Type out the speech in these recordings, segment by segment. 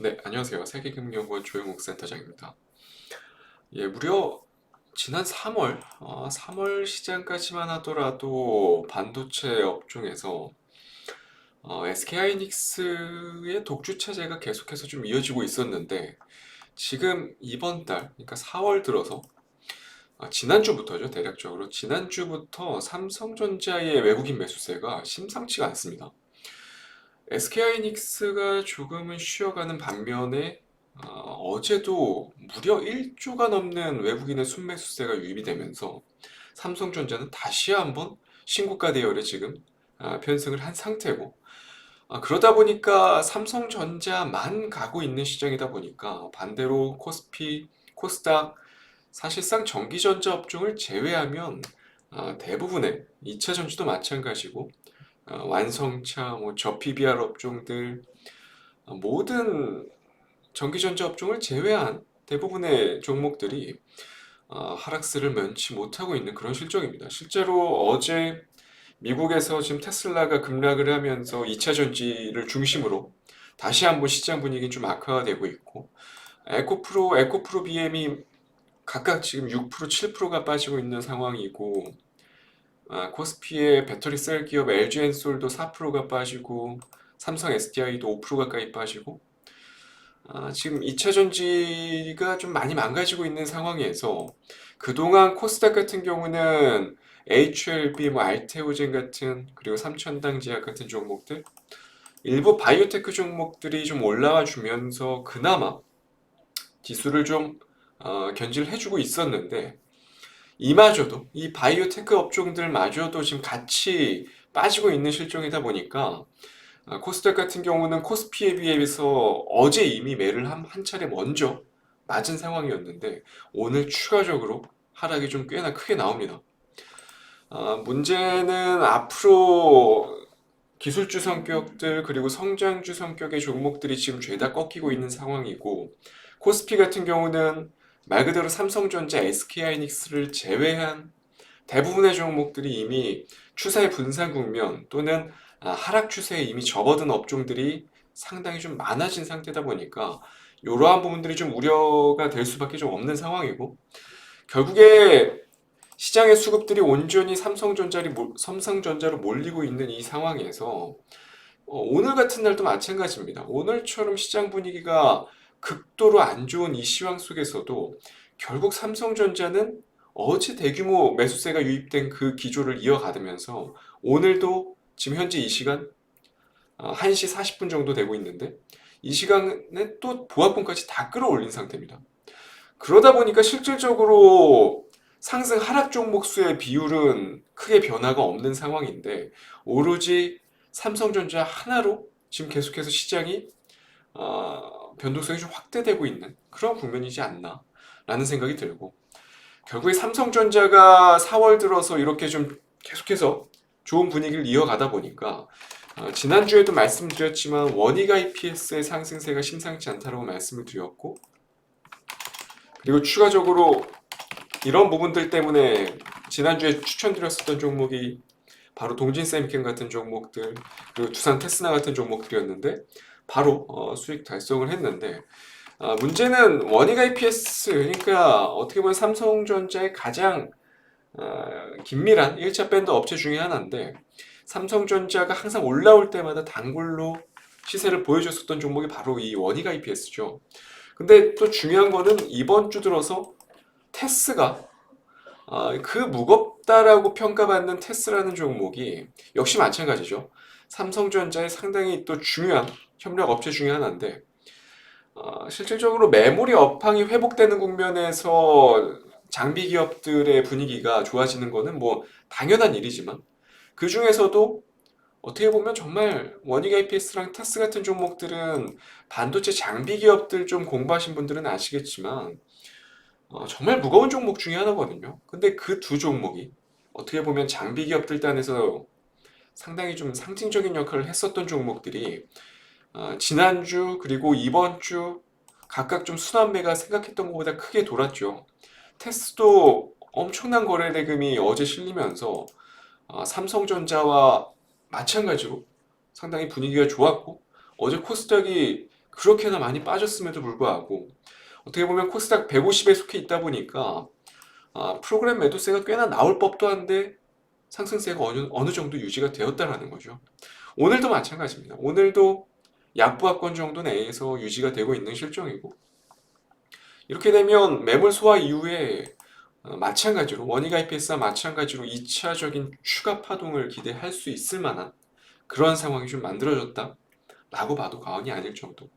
네, 안녕하세요. 세계금융연구원 조영욱 센터장입니다. 예, 무려 지난 3월 시장까지만 하더라도 반도체 업종에서 SK하이닉스의 독주 체제가 계속해서 좀 이어지고 있었는데 지금 이번 달, 그러니까 4월 들어서 지난주부터죠, 대략적으로 지난주부터 삼성전자의 외국인 매수세가 심상치가 않습니다. SK하이닉스가 조금은 쉬어가는 반면에 어제도 무려 1조가 넘는 외국인의 순매수세가 유입이 되면서 삼성전자는 다시 한번 신고가 대열에 지금 편승을 한 상태고, 그러다 보니까 삼성전자만 가고 있는 시장이다 보니까 반대로 코스피, 코스닥, 사실상 전기전자 업종을 제외하면 대부분의 2차 전지도 마찬가지고 완성차, 뭐 저PBR 업종들, 모든 전기전자 업종을 제외한 대부분의 종목들이 하락세를 면치 못하고 있는 그런 실정입니다. 실제로 어제 미국에서 지금 테슬라가 급락을 하면서 2차 전지를 중심으로 다시 한번 시장 분위기는 좀 악화가 되고 있고, 에코프로 BM이 각각 지금 6%, 7%가 빠지고 있는 상황이고, 코스피의 배터리 셀 기업 LG엔솔도 4%가 빠지고 삼성 SDI도 5% 가까이 빠지고 지금 2차 전지가 좀 많이 망가지고 있는 상황에서 그동안 코스닥 같은 경우는 HLB, 뭐 알테오젠 같은 그리고 삼천당제약 같은 종목들 일부 바이오테크 종목들이 좀 올라와 주면서 그나마 지수를 좀 견지를 해주고 있었는데 이마저도 이 바이오테크 업종들마저도 지금 같이 빠지고 있는 실정이다 보니까 코스닥 같은 경우는 코스피에 비해서 어제 이미 매를 한 차례 먼저 맞은 상황이었는데 오늘 추가적으로 하락이 좀 꽤나 크게 나옵니다. 문제는 앞으로 기술주 성격들 그리고 성장주 성격의 종목들이 지금 죄다 꺾이고 있는 상황이고 코스피 같은 경우는 말 그대로 삼성전자, SK하이닉스를 제외한 대부분의 종목들이 이미 추세 분산 국면 또는 하락 추세에 이미 접어든 업종들이 상당히 좀 많아진 상태다 보니까 이러한 부분들이 좀 우려가 될 수밖에 좀 없는 상황이고 결국에 시장의 수급들이 온전히 삼성전자로 몰리고 있는 이 상황에서 오늘 같은 날도 마찬가지입니다. 오늘처럼 시장 분위기가 극도로 안 좋은 이 시황 속에서도 결국 삼성전자는 어제 대규모 매수세가 유입된 그 기조를 이어가면서 오늘도 지금 현재 이 시간 1시 40분 정도 되고 있는데 이 시간에 또 보합권까지 다 끌어올린 상태입니다. 그러다 보니까 실질적으로 상승 하락 종목 수의 비율은 크게 변화가 없는 상황인데 오로지 삼성전자 하나로 지금 계속해서 시장이 변동성이 좀 확대되고 있는 그런 국면이지 않나라는 생각이 들고 결국에 삼성전자가 4월 들어서 이렇게 좀 계속해서 좋은 분위기를 이어가다 보니까 지난주에도 말씀드렸지만 원익 IPS의 상승세가 심상치 않다고 말씀을 드렸고 그리고 추가적으로 이런 부분들 때문에 지난주에 추천드렸었던 종목이 바로 동진세미캠 같은 종목들 그리고 두산 테스나 같은 종목들이었는데 바로 수익 달성을 했는데 문제는 원익 IPS 그러니까 어떻게 보면 삼성전자의 가장 긴밀한 1차 밴드 업체 중에 하나인데 삼성전자가 항상 올라올 때마다 단골로 시세를 보여줬었던 종목이 바로 이 원익 IPS죠. 근데 또 중요한 거는 이번 주 들어서 테스가 그 무겁다라고 평가받는 테스라는 종목이 역시 마찬가지죠. 삼성전자의 상당히 또 중요한 협력 업체 중에 하나인데 실질적으로 메모리 업황이 회복되는 국면에서 장비 기업들의 분위기가 좋아지는 거는 뭐 당연한 일이지만 그 중에서도 어떻게 보면 정말 원익 IPS랑 테스 같은 종목들은 반도체 장비 기업들 좀 공부하신 분들은 아시겠지만 정말 무거운 종목 중에 하나거든요. 근데 그 두 종목이 어떻게 보면 장비 기업들 단에서 상당히 좀 상징적인 역할을 했었던 종목들이 지난주 그리고 이번 주 각각 좀 순환매가 생각했던 것보다 크게 돌았죠. 테스도 엄청난 거래 대금이 어제 실리면서 삼성전자와 마찬가지로 상당히 분위기가 좋았고 어제 코스닥이 그렇게나 많이 빠졌음에도 불구하고 어떻게 보면 코스닥 150에 속해 있다 보니까 프로그램 매도세가 꽤나 나올 법도 한데 상승세가 어느 정도 유지가 되었다라는 거죠. 오늘도 마찬가지입니다. 오늘도 약보합권 정도 내에서 유지가 되고 있는 실정이고, 이렇게 되면 매물 소화 이후에 마찬가지로 원익 IPS와 마찬가지로 2차적인 추가 파동을 기대할 수 있을 만한 그런 상황이 좀 만들어졌다 라고 봐도 과언이 아닐 정도.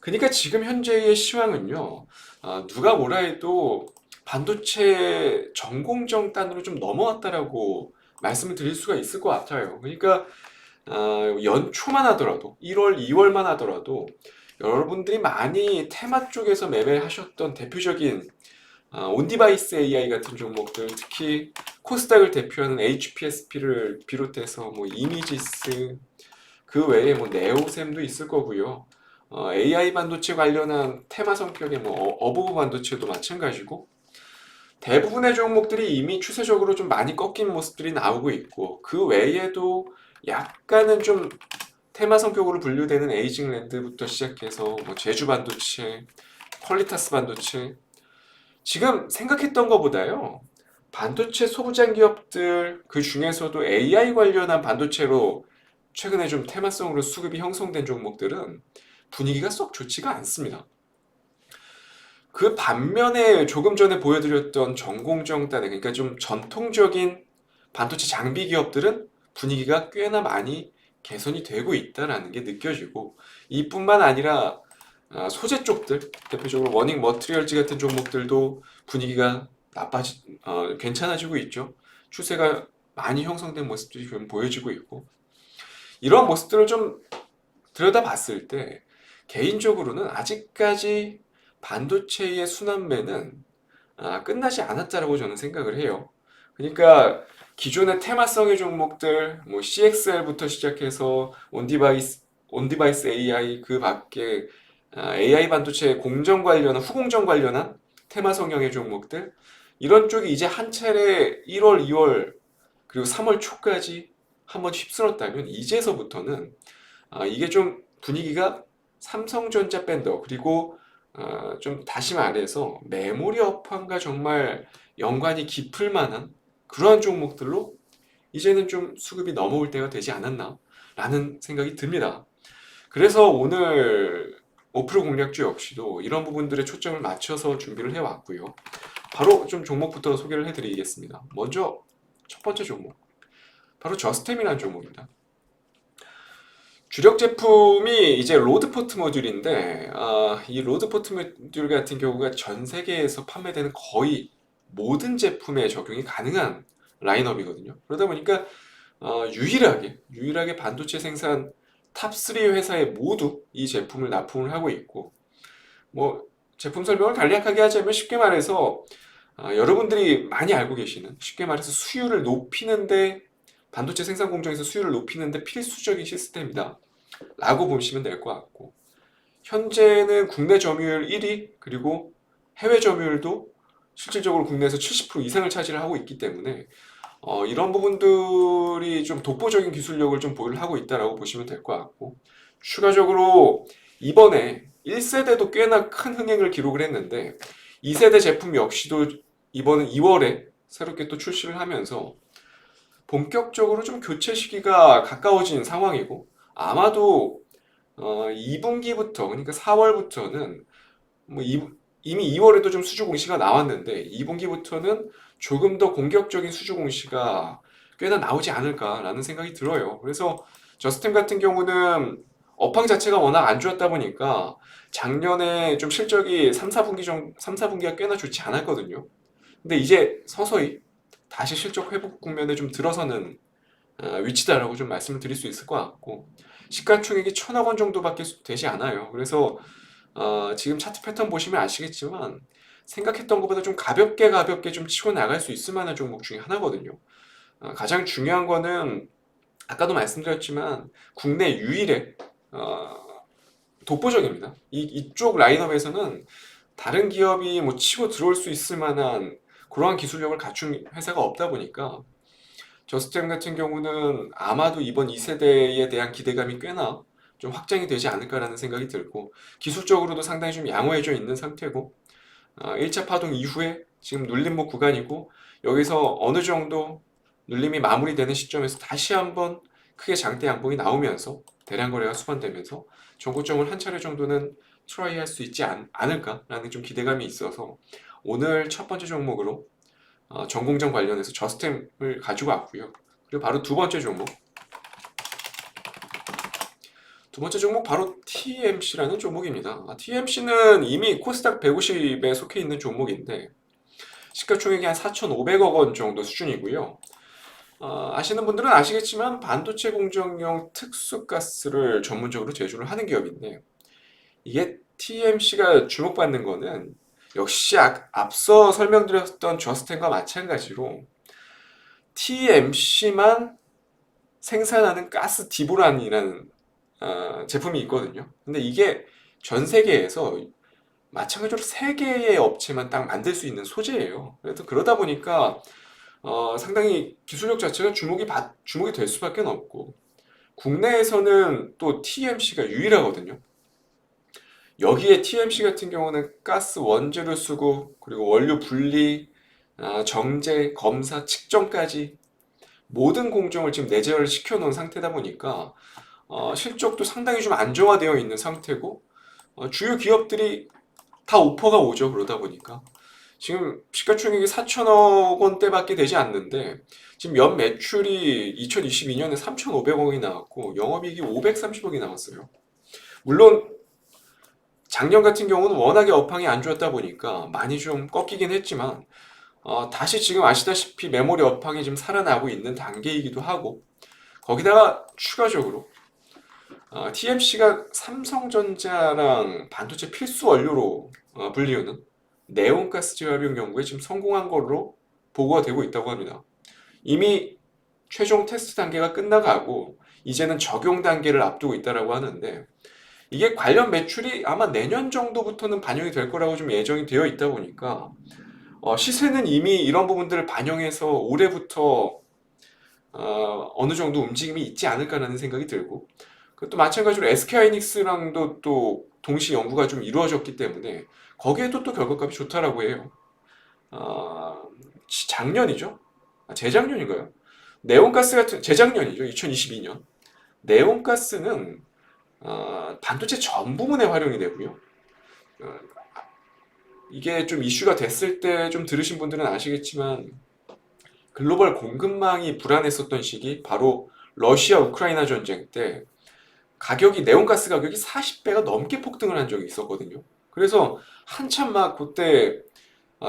그러니까 지금 현재의 시황은요, 누가 뭐라 해도 반도체 전공정단으로 좀 넘어왔다라고 말씀을 드릴 수가 있을 것 같아요. 그러니까 연초만 하더라도 1월, 2월만 하더라도 여러분들이 많이 테마 쪽에서 매매하셨던 대표적인 온디바이스 AI 같은 종목들, 특히 코스닥을 대표하는 HPSP를 비롯해서 뭐 이미지스, 그 외에 뭐 네오셈도 있을 거고요. AI 반도체 관련한 테마 성격의 뭐 어버브 반도체도 마찬가지고, 대부분의 종목들이 이미 추세적으로 좀 많이 꺾인 모습들이 나오고 있고, 그 외에도 약간은 좀 테마 성격으로 분류되는 에이징랜드부터 시작해서 뭐 제주 반도체, 퀄리타스 반도체, 지금 생각했던 것보다요, 반도체 소부장 기업들 그 중에서도 AI 관련한 반도체로 최근에 좀 테마성으로 수급이 형성된 종목들은 분위기가 썩 좋지가 않습니다. 그 반면에 조금 전에 보여드렸던 전공정단에, 그러니까 좀 전통적인 반도체 장비 기업들은 분위기가 꽤나 많이 개선이 되고 있다는 게 느껴지고, 이뿐만 아니라 소재 쪽들, 대표적으로 워닝 머티리얼즈 같은 종목들도 분위기가 괜찮아지고 있죠. 추세가 많이 형성된 모습들이 좀 보여지고 있고, 이런 모습들을 좀 들여다봤을 때 개인적으로는 아직까지 반도체의 순환매는 끝나지 않았다라고 저는 생각을 해요. 그러니까 기존의 테마성의 종목들, 뭐 CXL부터 시작해서 온디바이스 AI, 그 밖에 AI 반도체 공정 관련한, 후공정 관련한 테마 성향의 종목들, 이런 쪽이 이제 한 차례 1월, 2월 그리고 3월 초까지 한번 휩쓸었다면, 이제서부터는 이게 좀 분위기가 삼성전자 밴더, 그리고 좀 다시 말해서 메모리 업황과 정말 연관이 깊을 만한 그러한 종목들로 이제는 좀 수급이 넘어올 때가 되지 않았나 라는 생각이 듭니다. 그래서 오늘 5% 공략주 역시도 이런 부분들에 초점을 맞춰서 준비를 해왔고요. 바로 좀 종목부터 소개를 해드리겠습니다. 먼저 첫 번째 종목, 바로 저스템이라는 종목입니다. 주력 제품이 이제 로드포트 모듈인데, 이 로드포트 모듈 같은 경우가 전 세계에서 판매되는 거의 모든 제품에 적용이 가능한 라인업이거든요. 그러다 보니까 유일하게 반도체 생산 탑3 회사에 모두 이 제품을 납품을 하고 있고, 뭐 제품 설명을 간략하게 하자면, 쉽게 말해서 여러분들이 많이 알고 계시는, 쉽게 말해서 수율을 높이는데, 반도체 생산 공정에서 수율을 높이는데 필수적인 시스템이다 라고 보시면 될 것 같고, 현재는 국내 점유율 1위, 그리고 해외 점유율도 실질적으로 국내에서 70% 이상을 차지를 하고 있기 때문에 이런 부분들이 좀 독보적인 기술력을 좀 보유를 하고 있다라고 보시면 될 것 같고, 추가적으로 이번에 1세대도 꽤나 큰 흥행을 기록을 했는데, 2세대 제품 역시도 이번 2월에 새롭게 또 출시를 하면서 본격적으로 좀 교체 시기가 가까워진 상황이고, 아마도 2분기부터, 그러니까 4월부터는 뭐 이미 2월에도 좀 수주 공시가 나왔는데, 2분기부터는 조금 더 공격적인 수주 공시가 꽤나 나오지 않을까라는 생각이 들어요. 그래서 저스템 같은 경우는 업황 자체가 워낙 안 좋았다 보니까 작년에 좀 실적이 3, 4분기가 꽤나 좋지 않았거든요. 근데 이제 서서히 다시 실적 회복 국면에 좀 들어서는 위치다라고 좀 말씀을 드릴 수 있을 것 같고, 시가총액이 1,000억 원 정도밖에 되지 않아요. 그래서 지금 차트 패턴 보시면 아시겠지만, 생각했던 것보다 좀 가볍게 좀 치고 나갈 수 있을 만한 종목 중에 하나거든요. 가장 중요한 거는 아까도 말씀드렸지만 국내 유일의 독보적입니다. 이쪽 라인업에서는 다른 기업이 뭐 치고 들어올 수 있을 만한 그러한 기술력을 갖춘 회사가 없다 보니까, 저스템 같은 경우는 아마도 이번 2세대에 대한 기대감이 꽤나 좀 확장이 되지 않을까라는 생각이 들고 기술적으로도 상당히 좀 양호해져 있는 상태고 1차 파동 이후에 지금 눌림목 구간이고 여기서 어느 정도 눌림이 마무리되는 시점에서 다시 한번 크게 장대 양봉이 나오면서 대량 거래가 수반되면서 전고점을 한 차례 정도는 트라이 할 수 있지 않을까라는 좀 기대감이 있어서 오늘 첫 번째 종목으로 전공정 관련해서 저스템을 가지고 왔고요. 그리고 바로 두 번째 종목 바로 TMC라는 종목입니다. TMC는 이미 코스닥 150에 속해 있는 종목인데 시가총액이 한 4,500억 원 정도 수준이고요. 아시는 분들은 아시겠지만 반도체 공정용 특수가스를 전문적으로 제조를 하는 기업인데 이게 TMC가 주목받는 거는 역시 앞서 설명드렸던 저스텐과 마찬가지로 TMC만 생산하는 가스 디보란이라는 제품이 있거든요. 근데 이게 전 세계에서 마찬가지로 3개의 업체만 딱 만들 수 있는 소재예요. 그래서 그러다 보니까 상당히 기술력 자체가 주목이 될 수밖에 없고 국내에서는 또 TMC가 유일하거든요. 여기에 TMC 같은 경우는 가스 원재료 수급 그리고 원료 분리, 정제, 검사, 측정까지 모든 공정을 지금 내재를 시켜놓은 상태다 보니까 실적도 상당히 좀 안정화되어 있는 상태고 주요 기업들이 다 오퍼가 오죠. 그러다 보니까 지금 시가총액이 4천억 원대밖에 되지 않는데 지금 연 매출이 2022년에 3,500억이 나왔고 영업이익이 530억이 나왔어요. 물론 작년 같은 경우는 워낙에 업황이 안 좋았다 보니까 많이 좀 꺾이긴 했지만 다시 지금 아시다시피 메모리 업황이 지금 살아나고 있는 단계이기도 하고 거기다가 추가적으로 TMC가 삼성전자랑 반도체 필수 원료로 불리우는 네온가스 재활용 연구에 지금 성공한 걸로 보고가 되고 있다고 합니다. 이미 최종 테스트 단계가 끝나가고 이제는 적용 단계를 앞두고 있다고 하는데 이게 관련 매출이 아마 내년 정도부터는 반영이 될 거라고 좀 예정이 되어 있다 보니까 시세는 이미 이런 부분들을 반영해서 올해부터 어느 정도 움직임이 있지 않을까라는 생각이 들고 그것도 마찬가지로 SK하이닉스랑도 또 동시 연구가 좀 이루어졌기 때문에 거기에도 또 결과값이 좋다라고 해요. 작년이죠? 재작년인가요? 네온가스 같은 재작년이죠. 2022년. 네온가스는 반도체 전 부분에 활용이 되고요. 어, 이게 좀 이슈가 됐을 때 좀 들으신 분들은 아시겠지만 글로벌 공급망이 불안했었던 시기 바로 러시아 우크라이나 전쟁 때 네온가스 가격이 40배가 넘게 폭등을 한 적이 있었거든요. 그래서 한참 막 그때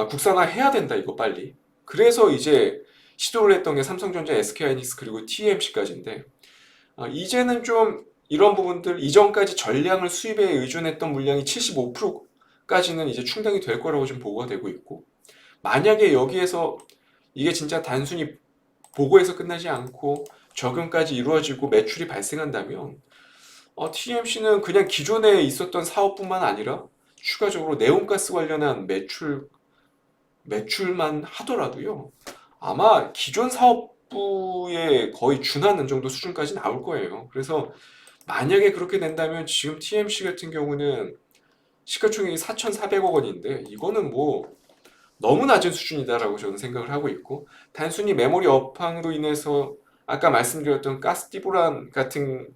국산화 해야 된다 이거 빨리. 그래서 이제 시도를 했던 게 삼성전자, SK하이닉스 그리고 TMC까지인데 이제는 좀 이런 부분들 이전까지 전량을 수입에 의존했던 물량이 75%까지는 이제 충당이 될 거라고 좀 보고가 되고 있고 만약에 여기에서 이게 진짜 단순히 보고에서 끝나지 않고 적용까지 이루어지고 매출이 발생한다면 TMC는 그냥 기존에 있었던 사업뿐만 아니라 추가적으로 네온가스 관련한 매출만 하더라도요. 아마 기존 사업부에 거의 준하는 정도 수준까지 나올 거예요. 그래서 만약에 그렇게 된다면 지금 TMC 같은 경우는 시가총액이 4,400억 원인데 이거는 뭐 너무 낮은 수준이다라고 저는 생각을 하고 있고 단순히 메모리 업황으로 인해서 아까 말씀드렸던 가스디보란 같은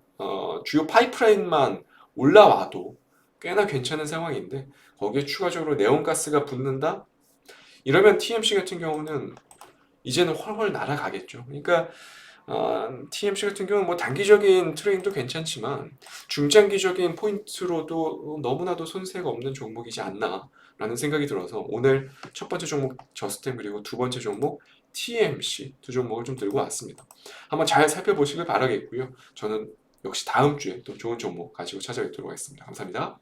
주요 파이프라인만 올라와도 꽤나 괜찮은 상황인데 거기에 추가적으로 네온가스가 붙는다? 이러면 TMC 같은 경우는 이제는 훨훨 날아가겠죠. 그러니까 TMC 같은 경우는 뭐 단기적인 트레인도 괜찮지만 중장기적인 포인트로도 너무나도 손색 없는 종목이지 않나라는 생각이 들어서 오늘 첫 번째 종목 저스템 그리고 두 번째 종목 TMC 두 종목을 좀 들고 왔습니다. 한번 잘 살펴보시길 바라겠고요. 저는 역시 다음 주에 또 좋은 종목 가지고 찾아뵙도록 하겠습니다. 감사합니다.